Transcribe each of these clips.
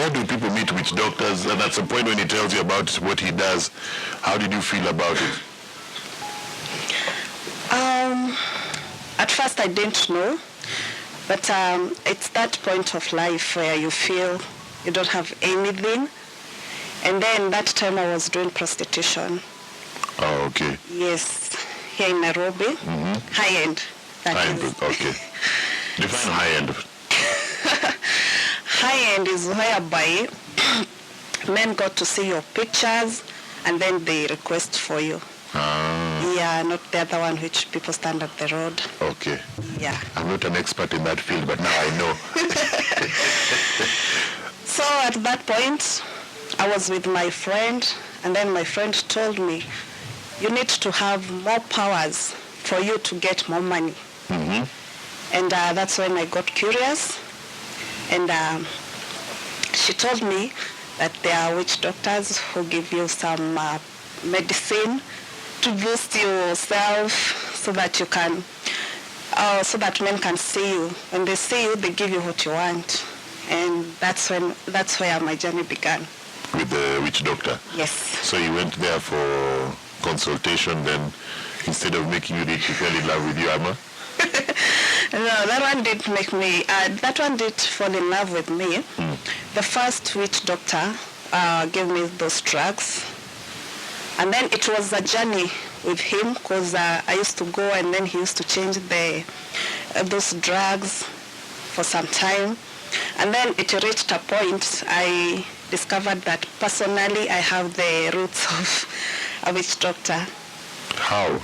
why do people meet witch doctors? And at some point when he tells you about what he does, how did you feel about it? At first I didn't know, but it's that point of life where you feel you don't have anything. And then that time I was doing prostitution. Oh, okay. Yes, here in Nairobi. High-end. High-end, okay. Define high-end. High-end is whereby men got to see your pictures and then they request for you. Yeah, not the other one which people stand at the road. Okay. Yeah. I'm not an expert in that field, but now I know. So at that point, I was with my friend, and then my friend told me, you need to have more powers for you to get more money. And that's when I got curious. And she told me that there are witch doctors who give you some medicine to boost yourself so that you can, so that men can see you. When they see you, they give you what you want. And that's where my journey began. With the witch doctor? Yes. So you went there for consultation, then instead of making you rich, you fell in love with you, Amma? No, that one didn't make me, that one did fall in love with me. The first witch doctor gave me those drugs. And then it was a journey with him because I used to go and then he used to change those drugs for some time. And then it reached a point I discovered that personally I have the roots of a witch doctor. How?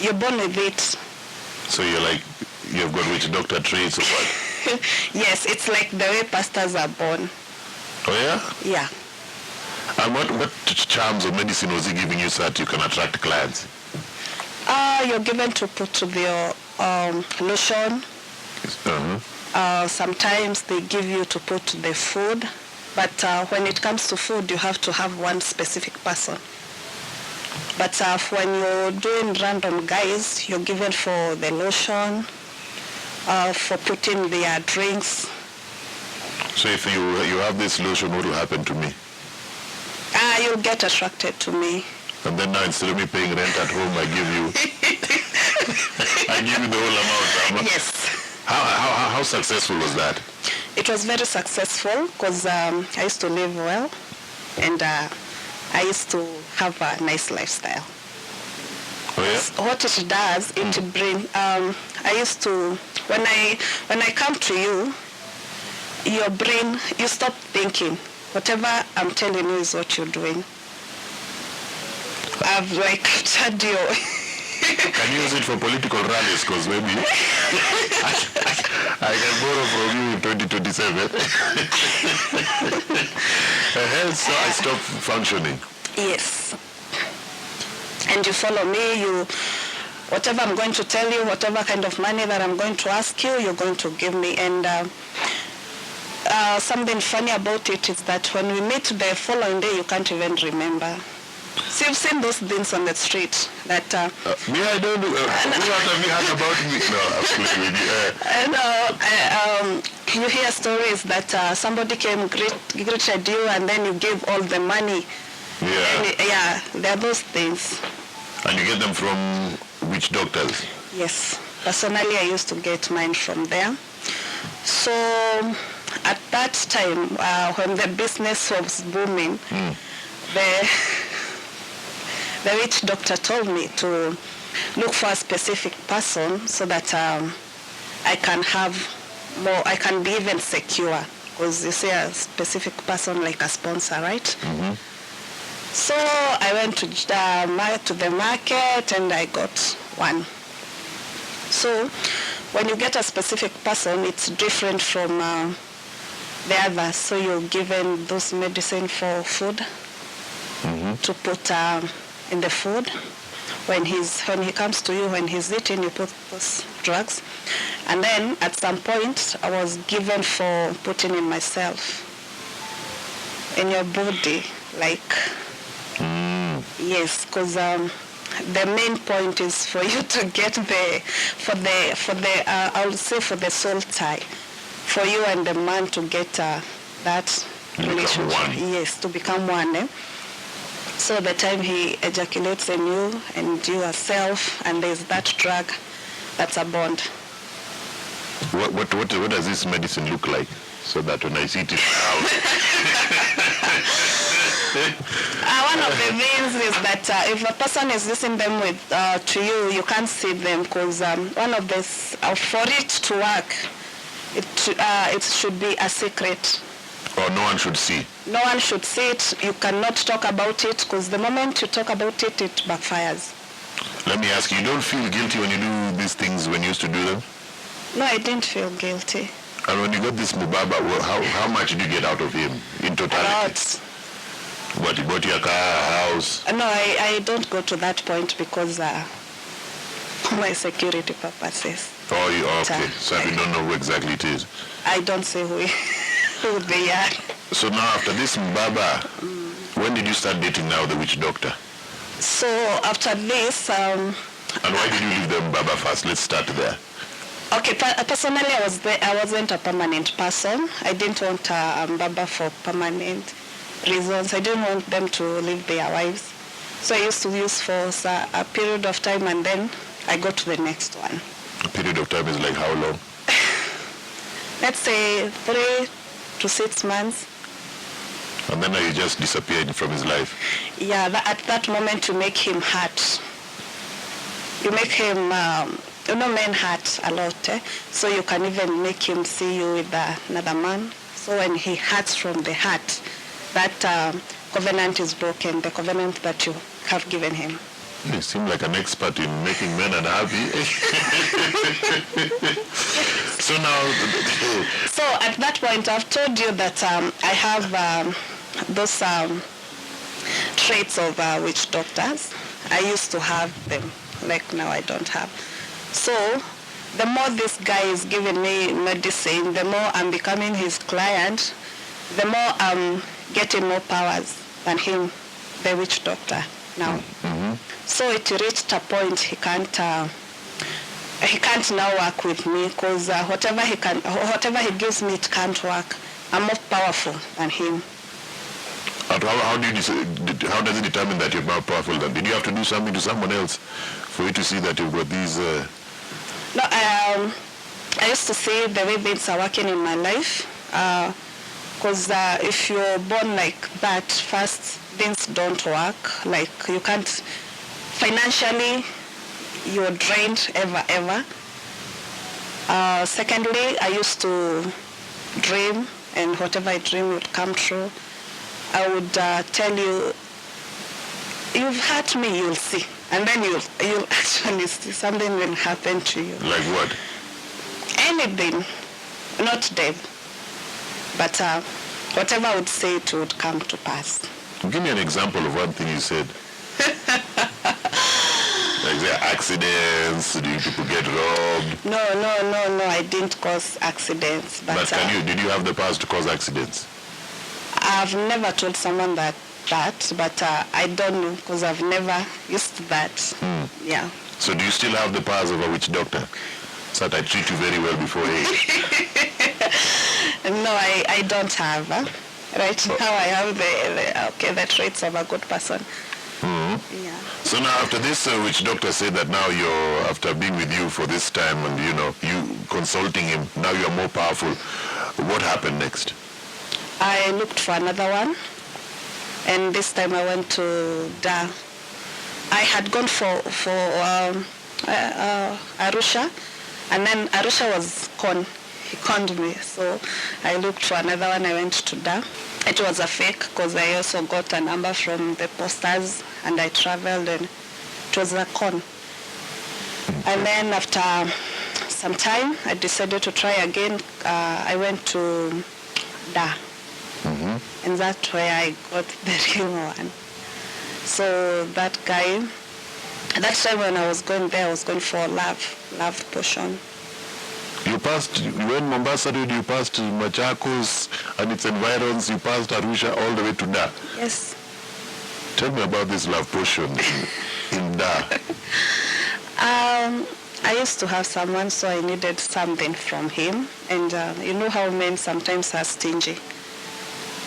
You're born with it. So you're like, you've got witch doctor traits or what? Yes, it's like the way pastors are born. Oh yeah? Yeah. And what charms or medicine was he giving you so that you can attract clients? You're given to put to your lotion. Sometimes they give you to put to the food. But when it comes to food, you have to have one specific person. But when you're doing random guys, you're given for the lotion, for putting their drinks. So if you have this lotion, what will happen to me? You'll get attracted to me. And then now instead of me paying rent at home, I give you the whole amount. Yes. How successful was that? It was very successful because I used to live well and I used to have a nice lifestyle. Oh yeah? What it does, it brings, I used to, when I come to you, your brain, you stop thinking. Whatever I'm telling you is what you're doing. I've like captured you. Can you use it for political rallies? Because maybe I can borrow from you in 2027. So I stop functioning. Yes. And you follow me, whatever I'm going to tell you, whatever kind of money that I'm going to ask you, you're going to give me. And something funny about it is that when we meet the following day, you can't even remember. So you've seen those things on the street that... me, I don't do... what have you heard about me? No, absolutely. You hear stories that somebody came, greeted you, and then you gave all the money. Yeah. There are those things. And you get them from witch doctors? Yes. Personally, I used to get mine from there. So at that time, when the business was booming, the witch doctor told me to look for a specific person so that I can have more, I can be even secure. Because you say a specific person like a sponsor, right? So I went to the market and I got one. So when you get a specific person, it's different from the others. So you're given those medicine for food to put in the food. When he comes to you, when he's eating, you put those drugs. And then at some point, I was given for putting in myself, in your body, like, yes, because the main point is for you to get I would say for the soul tie, for you and the man to get that Become one. Yes, to become one. So the time he ejaculates in you and you yourself, and there's that drug, that's a bond. What does this medicine look like? So that when I see it out. One of the things is that if a person is using them with to you, you can't see them because one of this for it to work, it should be a secret. Or no one should see. No one should see it. You cannot talk about it because the moment you talk about it, it backfires. Let me ask you don't feel guilty when you do these things when you used to do them? No, I didn't feel guilty. And when you got this Mubaba, how much did you get out of him in totality? A lot. What, you bought your car, house? No, I don't go to that point because my security purposes. Oh, okay. So if you don't know who exactly it is. I don't say who they are. So now after this Mbaba, when did you start dating now the witch doctor? So after this... and why did you leave the Mbaba first? Let's start there. Okay, personally I wasn't a permanent person. I didn't want Mbaba for permanent reasons. I didn't want them to leave their wives. So I used to use for a period of time and then I go to the next one. A period of time is like how long? Let's say 3 to 6 months. And then you just disappeared from his life? Yeah, at that moment you make him hurt. You make him, men hurt a lot. So you can even make him see you with another man. So when he hurts from the heart, that covenant is broken, the covenant that you have given him. You seem like an expert in making men unhappy. So now... So at that point, I've told you that I have those traits of witch doctors. I used to have them, like now I don't have. So the more this guy is giving me medicine, the more I'm becoming his client, the more I'm getting more powers than him, the witch doctor now. Mm-hmm. So it reached a point he can't now work with me because whatever he gives me, it can't work. I'm more powerful than him. How does it determine that you're more powerful than? Did you have to do something to someone else for you to see that you've got these? No, I used to see the way things are working in my life. Because if you're born like that, first things don't work. Like you can't financially, you're drained ever. Secondly, I used to dream, and whatever I dream would come true. I would tell you, you've hurt me, you'll see. And then you'll actually see something will happen to you. Like what? Anything, not death. But whatever I would say, it would come to pass. Give me an example of one thing you said. Like there are accidents, do people get robbed? No, I didn't cause accidents. But did you have the powers to cause accidents? I've never told someone that, but I don't know because I've never used that. Yeah. So do you still have the powers of a witch doctor? So that I treat you very well before No, I don't have. Right now I have the traits of a good person. Mm-hmm. Yeah. So now after this witch doctor said that now you're, after being with you for this time and you consulting him, now you're more powerful. What happened next? I looked for another one, and this time I went to Da. I had gone for Arusha, and then Arusha was con. He conned me, so I looked for another one. I went to Da. It was a fake because I also got a number from the posters, and I traveled, and it was a con. And then after some time, I decided to try again. I went to Da. Mm-hmm. And that's where I got the real one. So that guy, at that time when I was going there, I was going for love potion. You went Mombasa Road, you passed Machakos and its environs, you passed Arusha all the way to Da. Yes. Tell me about this love potion in Da. I used to have someone, so I needed something from him. And you know how men sometimes are stingy.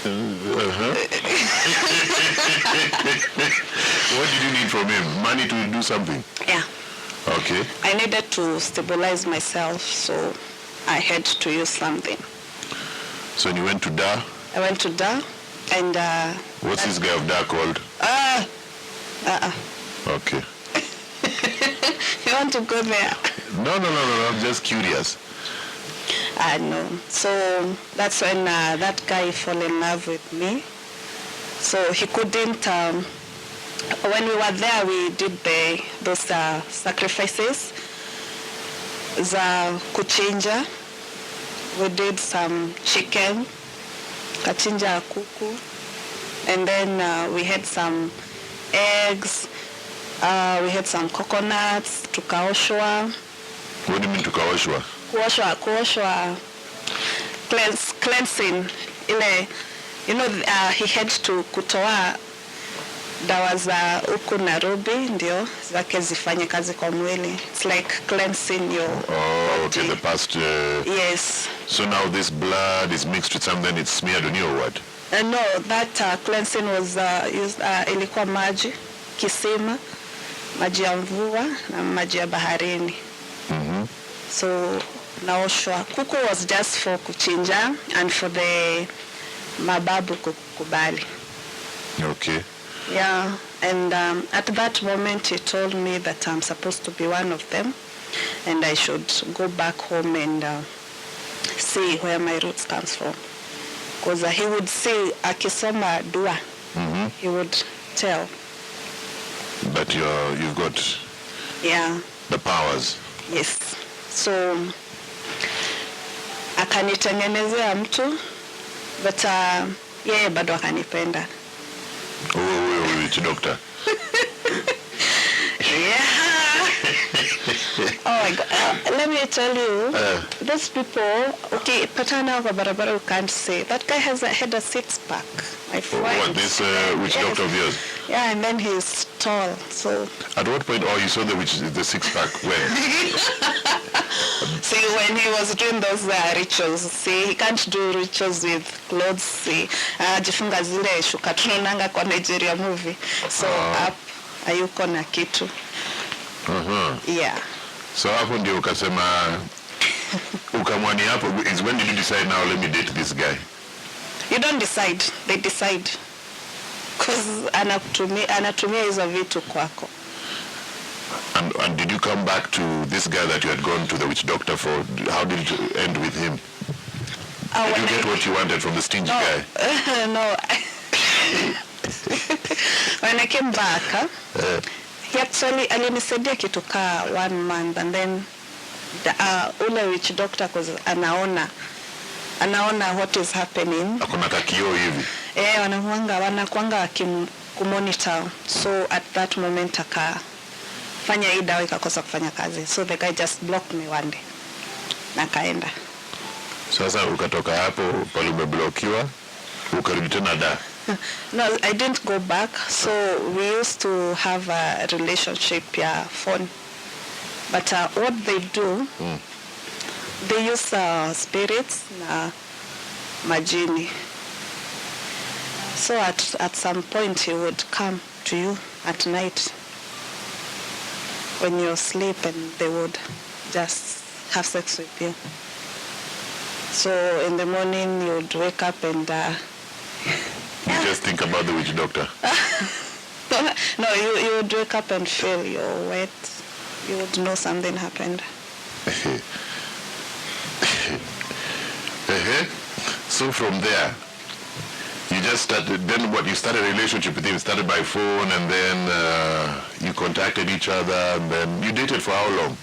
What did you need from him? Money to do something? Yeah. Okay. I needed to stabilize myself, so I had to use something. So you went to Da? I went to Da, and... What's this guy of Da called? Okay. You want to go there? No, I'm just curious. No. So that's when that guy fell in love with me. So he couldn't... when we were there, we did those sacrifices. Za kuchinja. We did some chicken, kachinja kuku, and then we had some eggs. We had some coconuts, tukaoshwa. What do you mean tukaoshwa? Kuoshwa, cleansing. Ile, he had to kutoa dawa za huku Nairobi ndio zake zifanye kazi kwa mwili. It's like cleansing your body. Okay, the past... Yes. So now this blood is mixed with something, it's smeared on you or what? No, that cleansing was used, ilikuwa maji, kisima, maji ya mvua na maji ya baharini. So naoshwa. Kuku was just for kuchinja and for the mababu kukubali. Okay. Yeah, and at that moment he told me that I'm supposed to be one of them and I should go back home and see where my roots comes from. Because he would say, akisoma dua, he would tell. But you've got the powers. Yes. So, akanitengenezea mtu, but yeye bado akanipenda. Witchdoctor. Yeah. Oh my God. Let me tell you, those people, okay, patana kwa barabara you can't say. That guy had a six-pack, my friend. What, this witchdoctor of yours? Yeah, and then he's tall, so... At what point, you saw the six-pack when? See, when he was doing those rituals, see, he can't do rituals with clothes, see. Jifunga zile shuka tunonanga kwa Nigeria movie. So, up, ayuko na kitu. Yeah. So hapo ndio ukasema, ukamwani hapo, is when did you decide now, let me date this guy? You don't decide, they decide. Because anatumia hizo vitu kwako. And did you come back to this guy that you had gone to the witch doctor for? How did it end with him? Did you get what you wanted from the stingy guy? No. When I came back, he actually alinisaidia kitu ka 1 month, and then ule witch doctor cause anaona what is happening. Akona kakio hivi. Wanakuanga kumonitor. So at that moment akafanya hii dawa ikakosa kufanya kazi. So the guy just blocked me one day. Na kaenda. Sasa ukatoka hapo pale umeblokiwa, ukarudi tena Da. No, I didn't go back. So we used to have a relationship, phone. But what they do, they use spirits na majini. So at some point he would come to you at night when you sleep, and they would just have sex with you. So in the morning you would wake up and you just think about the witch doctor. No, you would wake up and feel you're wet. You would know something happened. So from there, you just started, then what, you started a relationship with him, started by phone, and then you contacted each other, and then you dated for how long?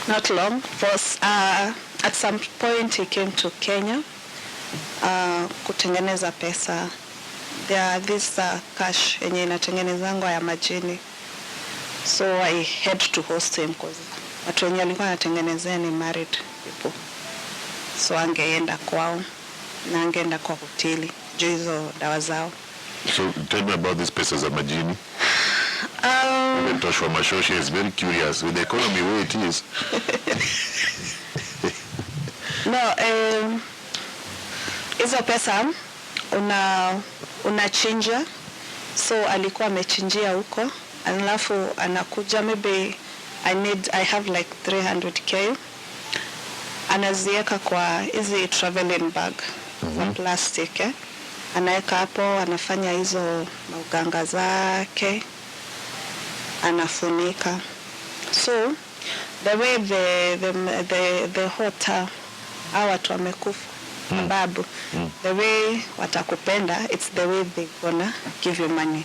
Not long. Because at some point he came to Kenya, kutengeneza pesa. There are this cash yenye inatengenezangwa ya majini. So I had to host him because watu wenye alikuwa anatengenezea ni married people. So angeenda kwao na angeenda kwa hoteli juu hizo dawa zao. So tell me about these pesa za majini. Toshwa Mashoshe is very curious with the economy where it is. No, hizo pesa unachinja. So alikuwa amechinjia huko, alafu anakuja, maybe I have like 300k, anaziweka kwa hizi traveling bag za plastic, anaweka hapo, anafanya hizo mauganga zake, anafunika. So the way the hot watu wamekufa babu, the way watakupenda, it's the way they gonna give you money.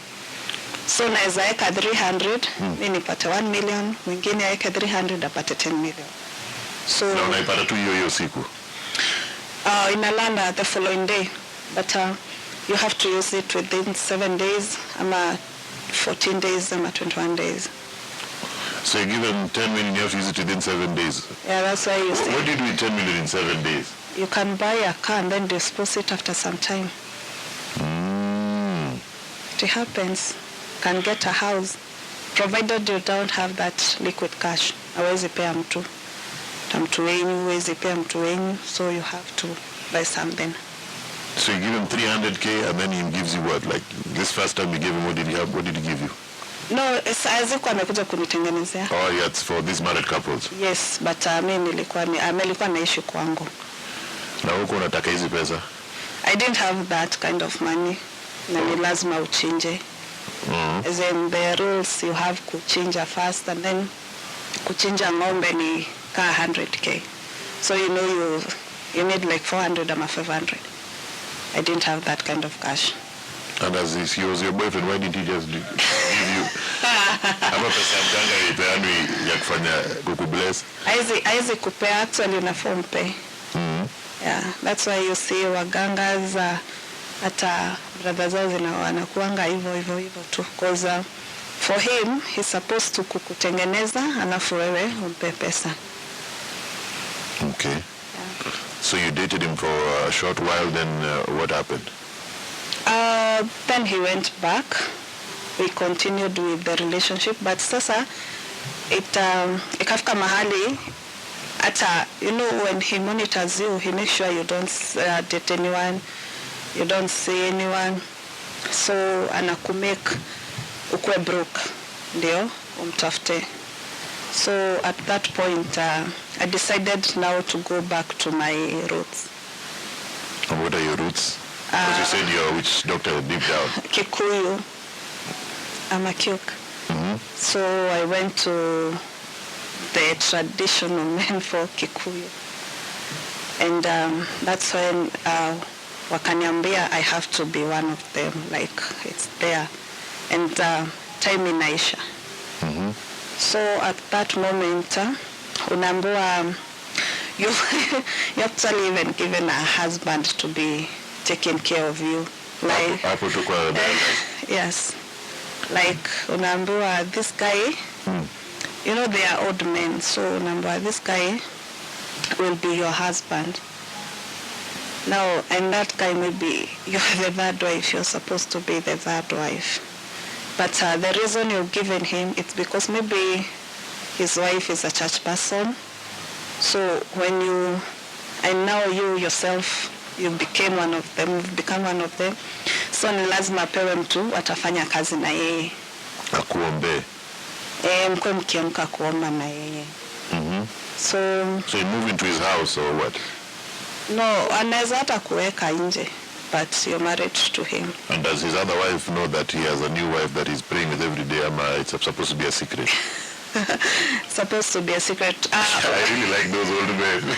So naweza weka 300, mimi nipate 1 million, mwingine aweke 300 apate 10 million. So na unaipata tu hiyo siku? Inalanda the following day, but you have to use it within 7 days, ama 14 days, ama 21 days. So you give them 10 million, you have to use it within 7 days? Yeah, that's why you say. What do you do with 10 million in 7 days? You can buy a car and then dispose it after some time. It happens. Can get a house, provided you don't have that liquid cash. Hawezi pea mtu wenyu, huwezi pea mtu wenyu, so you have to buy something. So you give him 300k and then he gives you what? Like this first time you gave him, what did he give you? No, azikuwa amekuja kunitengenezea. Oh, yeah, it's for these married couples. Yes, but mimi nilikuwa naishi kwangu. Na huko unataka hizi pesa? I didn't have that kind of money. Na ni lazima uchinje. As in the rules, you have kuchinja first, and then kuchinja ng'ombe ni ka 100k. So you know you need like 400 or 500. I didn't have that kind of cash. And as he was your boyfriend, why didn't he just give you? Ama pesa mganga ipeanwi ya kufanya kukubless? Aizi kupea, actually unafaa umpe. Yeah, that's why you see wagangas hata brother zao wanakuanga hivyo tu, because for him he's supposed to kukutengeneza, alafu wewe umpe pesa. Okay. Yeah. So you dated him for a short while, then what happened? Then he went back. We continued with the relationship, but sasa ikafika mahali hata, you know, when he monitors you, he makes sure you don't date anyone, you don't see anyone, so anakumake ukwe broke ndio umtafute. So at that point I decided now to go back to my roots. And what are your roots? Because you said you're a witch doctor deep down. Kikuyu. I'm a Kyuk. So I went to the traditional name for Kikuyu. And that's when wakaniambia I have to be one of them, like it's there. And time inaisha. So at that moment, unaambiwa you actually even given a husband to be taking care of you. Like, yes. Like unaambiwa this guy, you know they are old men, so unaambiwa this guy will be your husband. Now, and that guy maybe you're the third wife, you're supposed to be the third wife. But the reason you're giving him, it's because maybe his wife is a church person. So when you, and now you yourself, you became one of them, you've become one of them. So ni lazima pewe mtu atafanya kazi na yeye. Akuombe. Mkwe mkiamka kuomba na yeye. So you move into his house or what? No, anaweza hata kuweka nje, but you're married to him. And does his other wife know that he has a new wife that he's praying with every day? It's supposed to be a secret? Supposed to be a secret. I really like those old men.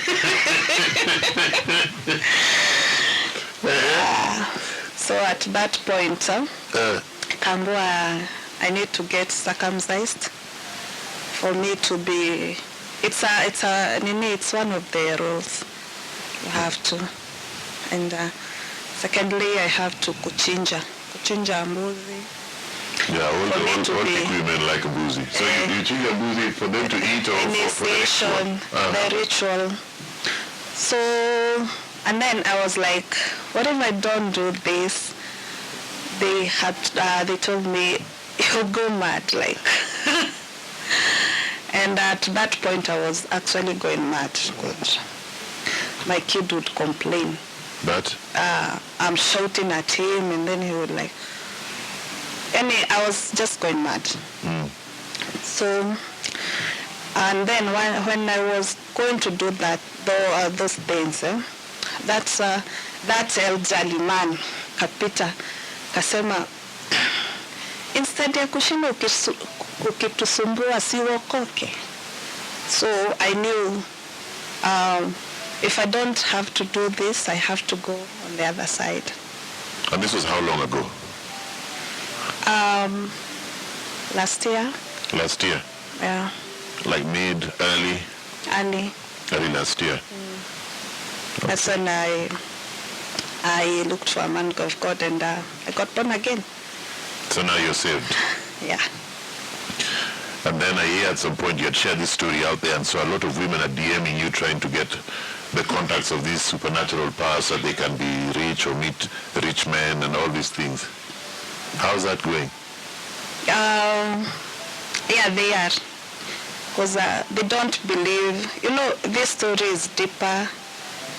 So at that point, Kambua, I need to get circumcised for me to be. It's one of the rules. You have to. And secondly, I have to kuchinja mbuzi. Yeah, all women like a boozy. So you choose a boozy for them to eat or for the ritual? The ritual. So, and then I was like, what if I don't do this? They told me, you'll go mad, like. And at that point I was actually going mad. My kid would complain. But? I'm shouting at him, and then he would like, I was just going mad. So, and then when I was going to do that, those things, that elderly man kapita kasema, instead ya kushinda ukitusumbua siwokoke. So I knew if I don't have to do this, I have to go on the other side. And this was how long ago? Last year. Last year? Yeah. Like early last year. Okay. That's when I looked for a man of God, and I got born again. So now you're saved? Yeah. And then I hear at some point you had shared this story out there, and so a lot of women are DMing you trying to get the contacts of these supernatural powers so they can be rich or meet rich men and all these things. How's that going? Yeah, they are. Because they don't believe, this story is deeper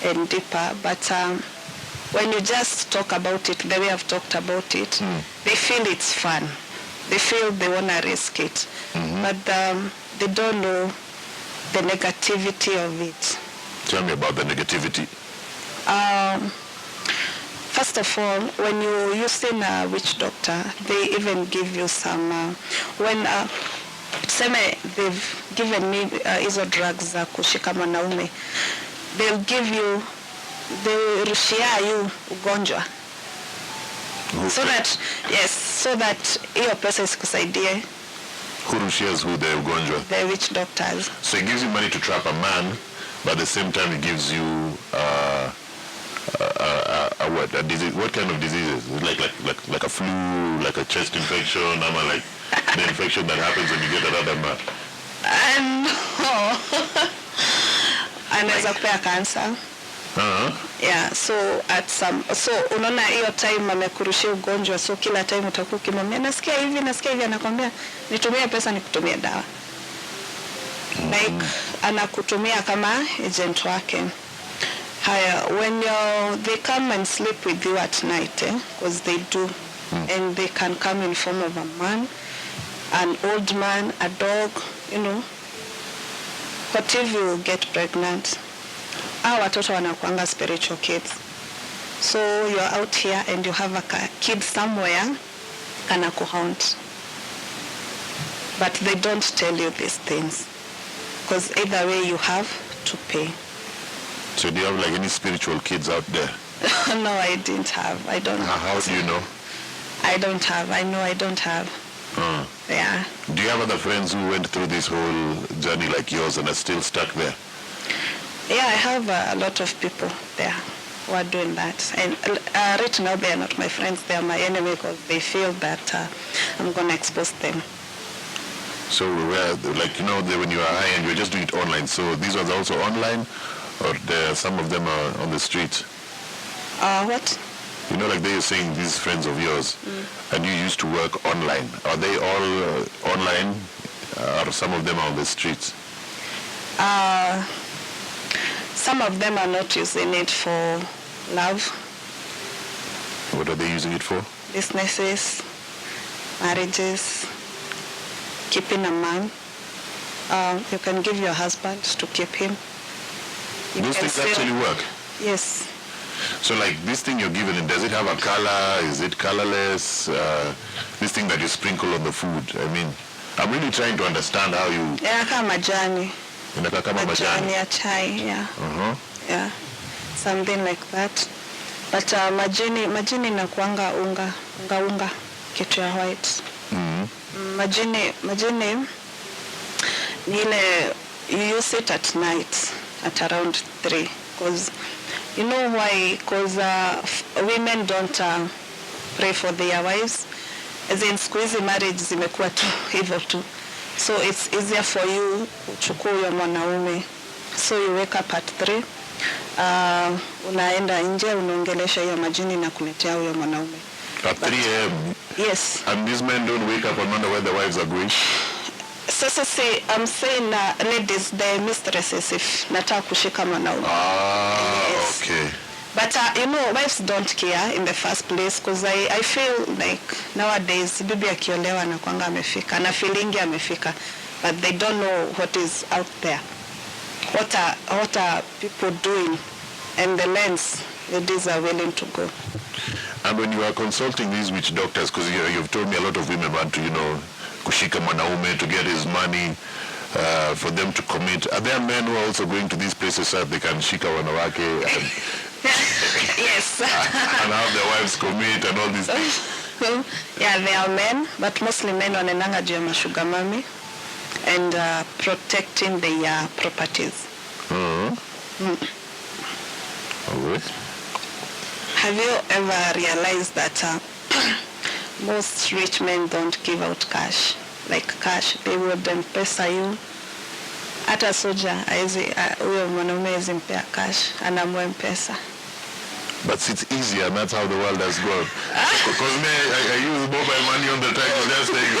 and deeper, but when you just talk about it, the way I've talked about it, they feel it's fun. They feel they want to risk it. But they don't know the negativity of it. Tell me about the negativity. First of all, when you're using a witch doctor, they even give you some, they've given me hizo drugs za kushika mwanaume, they'll rushia you ugonjwa. Okay. So that hiyo pesa isikusaidie. Who rushias who, the ugonjwa? The witch doctors. So it gives you money to trap a man, but at the same time it gives you what? A disease? What kind of diseases? Like a flu, like a chest infection, like the infection that happens when you get another man? No. Anaweza kupea cancer. Yeah, so unaona hiyo time amekurushia ugonjwa, so kila time utakuwa ukimwambia nasikia hivi, anakwambia nitumie pesa nikutumie dawa. Like anakutumia kama agent wake. Haya, when they come and sleep with you at night, because they do, and they can come in form of a man, an old man, a dog, what if you get pregnant? Our watoto wanakuanga spiritual kids. So you're out here and you have a kid somewhere kana kuhaunt. But they don't tell you these things. Because either way you have to pay. So do you have like any spiritual kids out there? No, I didn't have. I don't. How do you know? I don't have. I know I don't have. Yeah. Do you have other friends who went through this whole journey like yours and are still stuck there? Yeah, I have a lot of people there who are doing that. And right now they are not my friends, they are my enemy because they feel that I'm going to expose them. So when you are high and you're just doing it online, so these ones are also online, or some of them are on the street? What? Like they are saying these friends of yours, and you used to work online. Are they all online, or some of them are on the streets? Some of them are not using it for love. What are they using it for? Businesses, marriages, keeping a man. You can give your husband to keep him. Those things actually work? Yes. So like this thing you're given, does it have a color? Is it colorless? This thing that you sprinkle on the food, I'm really trying to understand how you... Yeah, kama majani. Majani ya chai, yeah. Yeah, something like that. But majani inakuanga unga kitu ya white. Majani ni ile you use it at night at around 3, because you know why? Because women don't pray for their wives. As in siku hizi marriage zimekuwa tu hivyo tu. So it's easier for you kuchukua huyo mwanaume. So you wake up at 3, unaenda nje, unaongelesha hiyo majini na kuletea huyo mwanaume. At 3 a.m.? Yes. And these men don't wake up and wonder where the wives are going? So I'm saying ladies, the mistresses, if nataka kushika mwanaume. Yes. Okay. But wives don't care in the first place, because I feel like nowadays bibi akiolewa na kwanga amefika na feelingi amefika, but they don't know what is out there, what are people doing, and the lengths ladies are willing to go. And when you are consulting these witch doctors, because you've told me a lot of women want to, kushika mwanaume to get his money, for them to commit. Are there men who are also going to these places so that they can shika wanawake and Yes. and have their wives commit and all these things? Yeah, there are men, but mostly men wanenanga juu ya mashuga mami and protecting their properties. Alright. Have you ever realized that most rich men don't give out cash? Like cash, they would M-Pesa you. Hata soja huyo mwanaume hawezi mpea cash, anamwa M-Pesa. But it's easier, and that's how the world has gone. Because me, I use mobile money on the time, just saying,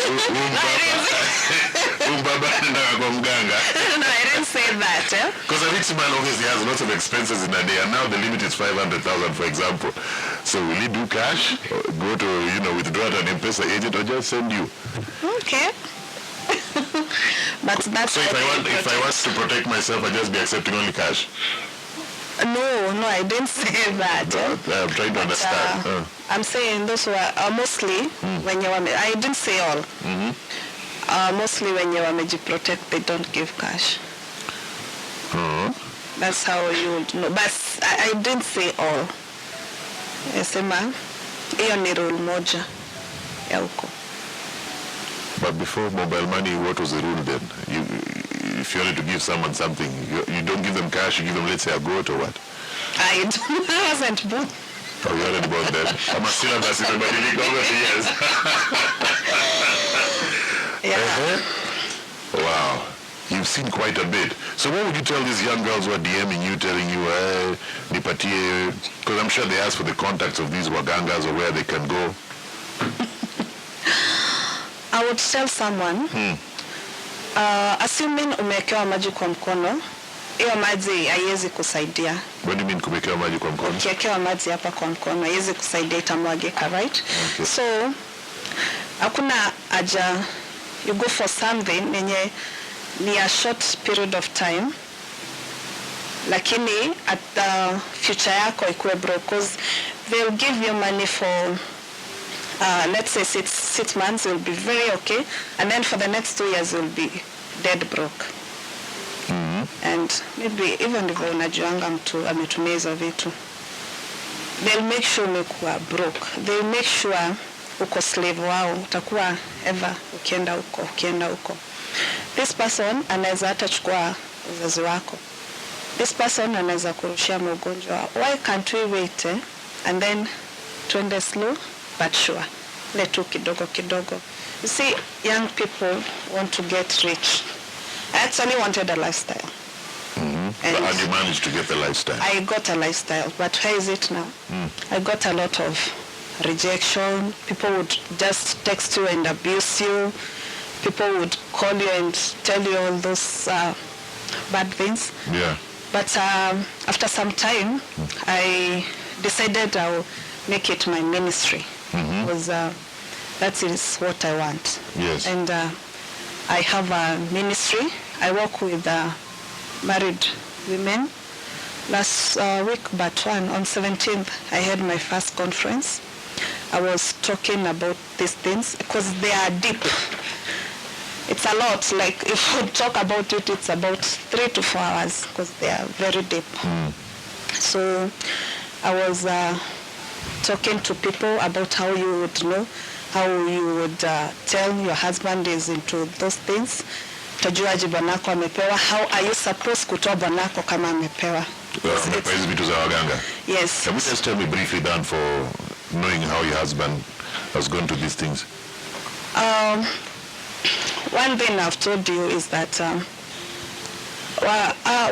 baba nenda kwa mganga. No, I didn't say that. Because a rich man obviously has lots of expenses in a day, and now the limit is 500,000, for example. So will he do cash, or go to, withdraw at an M-Pesa agent, or just send you? Okay. But that's so if I want to protect myself, I just be accepting only cash. No, I didn't say that. I'm trying to understand. I'm saying those who are mostly when you I didn't say all. Mostly when you protect, they don't give cash. That's how you would know. But I didn't say all. Nasema hiyo ni rule moja ya huko. But before mobile money, what was the rule then? If you wanted to give someone something, you don't give them cash, you give them, let's say, a goat or what? I wasn't born. Oh, you already bought that. I'm a syllabus in over the years. Yeah. Wow. You've seen quite a bit. So what would you tell these young girls who are DMing you, telling you, nipatie, because I'm sure they ask for the contacts of these wagangas or where they can go. I would tell someone, assuming umewekewa maji kwa mkono, hiyo maji haiwezi kusaidia. What do you mean kumekewa maji kwa mkono? Ukiwekewa maji hapa kwa mkono, haiwezi kusaidia, itamwagika, right? Okay. So, hakuna haja, you go for something yenye ni a short period of time, lakini at the future yako ikuwe broke, because they'll give you money for let's say 6 months, you'll be very okay, and then for the next 2 years you'll be dead broke. And maybe even if unajuanga mtu ametumia hizo vitu, they'll make sure umekuwa broke. They'll make sure uko slave wao, utakuwa ever ukienda huko. This person anaweza hata chukua uzazi wako. This person anaweza kurushia mgonjwa. Why can't we wait and then twende slow but sure, letu kidogo kidogo. You see, young people want to get rich. I actually wanted a lifestyle. And you managed to get the lifestyle? I got a lifestyle, but where is it now? I got a lot of rejection. People would just text you and abuse you. People would call you and tell you all those bad things. Yeah. But after some time, I decided I'll make it my ministry. Because that is what I want. Yes. And I have a ministry. I work with married women. Last week, but on 17th, I had my first conference. I was talking about these things because they are deep. It's a lot. Like if we talk about it, it's about 3 to 4 hours because they are very deep. So I was talking to people about how you would know, how you would tell your husband is into those things. Tajuaje bwanako amepewa? How are you supposed kutoa bwanako kama amepewa? Yes. Can you just tell me briefly, Dan, for knowing how your husband has gone to these things? One thing I've told you is that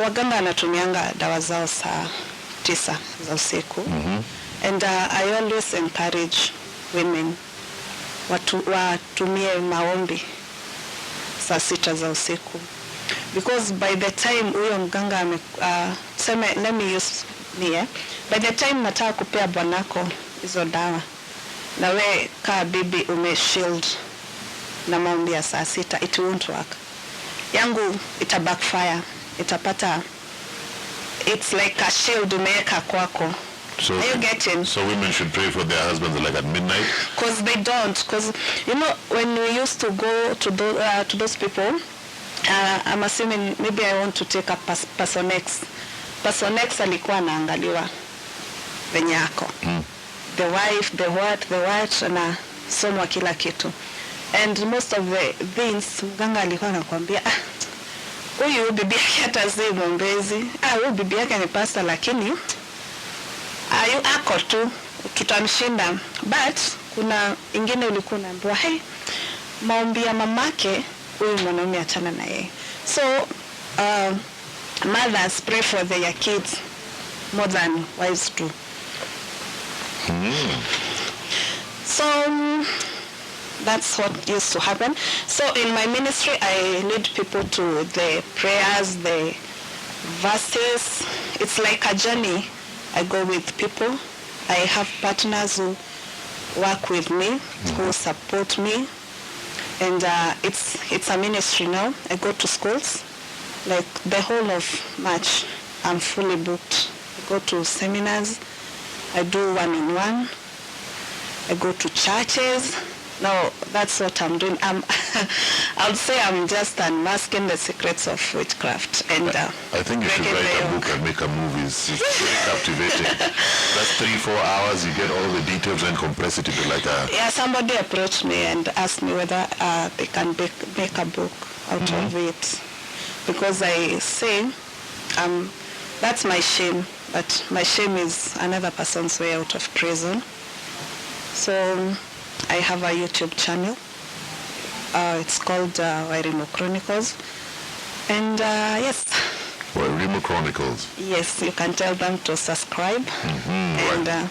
waganga anatumianga dawa zao saa 9 za usiku. And I always encourage women watumie maombi saa 6 za usiku. Because by the time huyo mganga let me use me, by the time nataka kupea bwanako hizo dawa, na we kaa bibi umeshield na maombi ya saa 6, it won't work. Yangu ita backfire, itapata, it's like a shield umeweka kwako. So, are you getting? So women should pray for their husbands like at midnight? Because they don't. Because, you know, when we used to go to those people, I'm assuming maybe I want to take a person X. Person X alikuwa anaangaliwa venye yako. The wife, the what, na somwa kila kitu. And most of the things, mganga alikuwa anakuambia, huyu bibi yake hata si mwombezi, huyu bibi yake ni pastor lakini ako tu tutamshinda. But kuna ingine ulikuwa unaambiwa, hey, maombi ya mamake huyu mwanaume achana na yeye. So mothers pray for their kids more than wives do. So that's what used to happen. So in my ministry, I lead people to the prayers, the verses. It's like a journey. I go with people. I have partners who work with me, who support me. And it's a ministry now. I go to schools. Like the whole of March, I'm fully booked. I go to seminars. I do one-on-one. I go to churches. No, that's what I'm doing. I would say I'm just unmasking the secrets of witchcraft. And I think you should write a book and make a movie. It's very captivating. That's 3-4 hours. You get all the details and compress it into like a... Yeah, somebody approached me and asked me whether they can make a book out of it. Because I say, that's my shame. But my shame is another person's way out of prison. So I have a YouTube channel. It's called Wairimu Chronicles. And yes. Wairimu Chronicles. Yes, you can tell them to subscribe and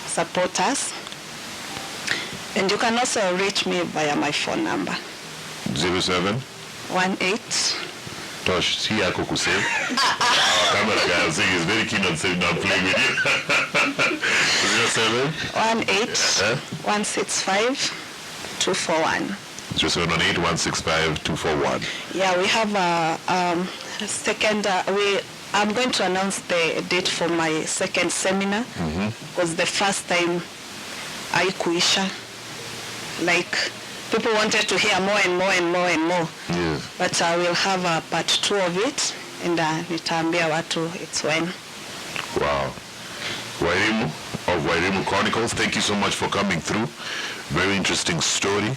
support us. And you can also reach me via my phone number. 07? 18. Tosh, si yako kusave. Our camera guy, I'm saying, is very keen on saving. Now I'm playing with you. 07? 1-8-165-241. 0718-165-241. Yeah, we have a second. I'm going to announce the date for my second seminar because the first time haikuisha. Like people wanted to hear more and more and more and more. Yes. But I will have a part 2 of it, and nitaambia watu it's when. Wow. Wairimu of Wairimu Chronicles, thank you so much for coming through. Very interesting story.